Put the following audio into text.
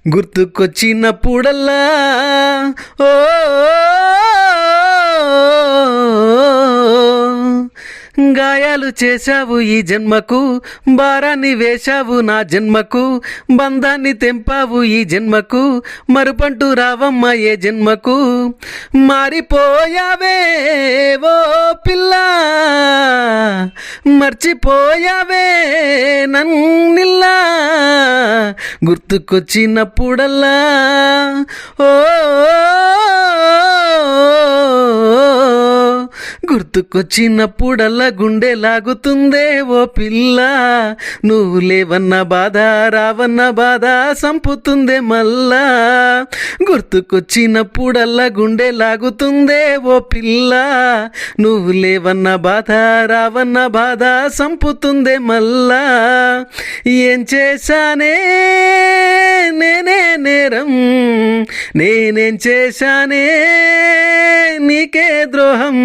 గుర్తుకొచ్చినప్పుడల్లా ఓ గాయాలు చేశావు ఈ జన్మకు, భారాన్ని వేశావు నా జన్మకు, బంధాన్ని తెంపావు ఈ జన్మకు, మరుపంటూ రావమ్మ ఏ జన్మకు. మారిపోయావే ఓ పిల్ల, మర్చిపోయావే నన్నిల్లా, గుర్తుకొచ్చినప్పుడల్లా ఓ గుర్తుకొచ్చినప్పుడల్లా గుండె లాగుతుందే ఓ పిల్ల, నువ్వు లేవన్న బాధ రావన్న బాధ సంపుతుందే మల్లా. గుర్తుకొచ్చినప్పుడల్లా గుండె లాగుతుందే ఓ పిల్ల, నువ్వు లేవన్న బాధ రావన్న బాధ సంపుతుందే మల్లా. ఏం చేశానే నేనే నేరం, నేనేం చేశానే నీకే ద్రోహం.